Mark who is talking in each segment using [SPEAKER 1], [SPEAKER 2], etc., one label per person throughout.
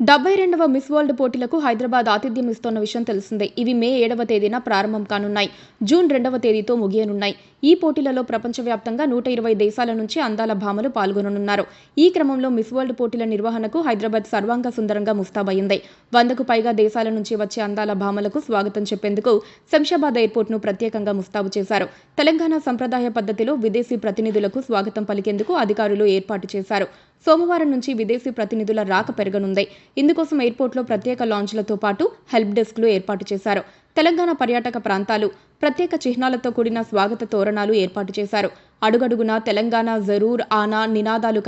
[SPEAKER 1] 72వ miss world పోటీలకు హైదరాబాద్ ఆతిథ్యం ఇస్తోన్న విషయం తెలిసిందే. ఇవి మే 7వ తేదీన ప్రారంభం కానున్నాయి. జూన్ 2వ తేదీతో ముగియనున్నాయి. ఈ పోటీలలో ప్రపంచవ్యాప్తంగా 120 దేశాల నుంచి అందాల భామలు పాల్గొననున్నారు. ఈ క్రమంలో మిస్ వరల్డ్ పోటీల నిర్వహణకు హైదరాబాద్ సర్వాంగ సుందరంగా ముస్తాబయ్యింది. 100కు పైగా దేశాల నుంచి వచ్చే అందాల భామలకు స్వాగతం చెప్పేందుకు శంషాబాద్ ఎయిర్పోర్ట్ను ప్రత్యేకంగా ముస్తాబు చేశారు. తెలంగాణ సంప్రదాయ పద్ధతిలో విదేశీ ప్రతినిధులకు స్వాగతం పలికేందుకు అధికారులు ఏర్పాటు చేశారు. సోమవారం నుంచి విదేశీ ప్రతినిధుల రాక పెరగనుంది. ఇందుకోసం ఎయిర్పోర్ట్లో ప్రత్యేక లాంజ్లతో పాటు హెల్ప్ డెస్క్లు ఏర్పాటు చేశారు. తెలంగాణ పర్యాటక ప్రాంతాలు ప్రత్యేక చిహ్నాలతో కూడిన స్వాగత తోరణాలు ఏర్పాటు చేశారు. అడుగడుగునా తెలంగాణ జరూర్ ఆనా నినాదాలు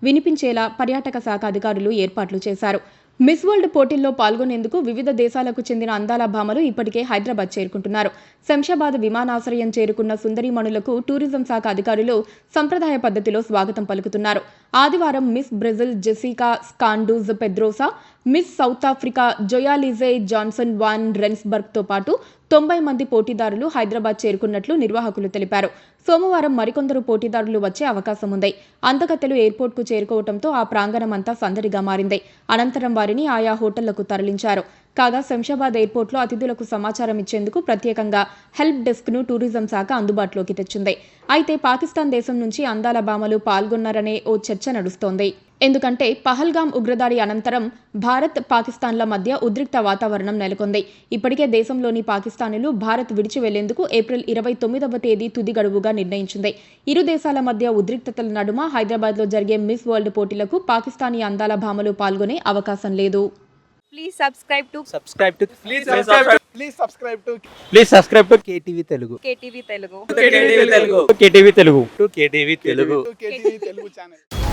[SPEAKER 1] వినిపించేలా పర్యాటక శాఖ అధికారులు ఏర్పాట్లు చేశారు. మిస్ వరల్డ్ పోటీల్లో పాల్గొనేందుకు వివిధ దేశాలకు చెందిన అందాల భామలు ఇప్పటికే హైదరాబాద్ చేరుకుంటున్నారు. శంషాబాద్ విమానాశ్రయం చేరుకున్న సుందరీమణులకు టూరిజం శాఖ అధికారులు సంప్రదాయ పద్ధతిలో స్వాగతం పలుకుతున్నారు. ఆదివారం Miss Brazil Jessica Scanduzzi Pedrosa, Miss South Africa Joalize Johnson van రెన్స్బర్గ్తో పాటు 90 మంది పోటీదారులు హైదరాబాద్ చేరుకున్నట్లు నిర్వాహకులు తెలిపారు. సోమవారం మరికొందరు పోటీదారులు వచ్చే అవకాశం ఉంది. అందగత్తెలు ఎయిర్పోర్ట్కు చేరుకోవడంతో ఆ ప్రాంగణమంతా సందడిగా మారింది. అనంతరం వారిని ఆయా హోటళ్లకు తరలించారు. కాగా శంషాబాద్ ఎయిర్పోర్ట్లో అతిథులకు సమాచారం ఇచ్చేందుకు ప్రత్యేకంగా హెల్ప్ డెస్క్ను టూరిజం శాఖ అందుబాటులోకి తెచ్చింది. అయితే పాకిస్తాన్ దేశం నుంచి అందాల భామలు పాల్గొన్నారనే ఓ చర్చ నడుస్తోంది. ఎందుకంటే పహల్గాం ఉగ్రదాడి అనంతరం భారత్, పాకిస్తాన్ల మధ్య ఉద్రిక్త వాతావరణం నెలకొంది. ఇప్పటికే దేశంలోని పాకిస్తానీలు భారత్ విడిచి వెళ్లేందుకు ఏప్రిల్ 29వ తేదీ తుది గడువుగా నిర్ణయించింది. ఇరు దేశాల మధ్య ఉద్రిక్తతల నడుమ హైదరాబాద్లో జరిగే మిస్ వరల్డ్ పోటీలకు పాకిస్తానీ అందాల భామలు పాల్గొనే అవకాశం లేదు.
[SPEAKER 2] Please subscribe to
[SPEAKER 3] KTV Telugu.
[SPEAKER 2] KTV Telugu.
[SPEAKER 3] KTV Telugu.
[SPEAKER 2] KTV Telugu channel.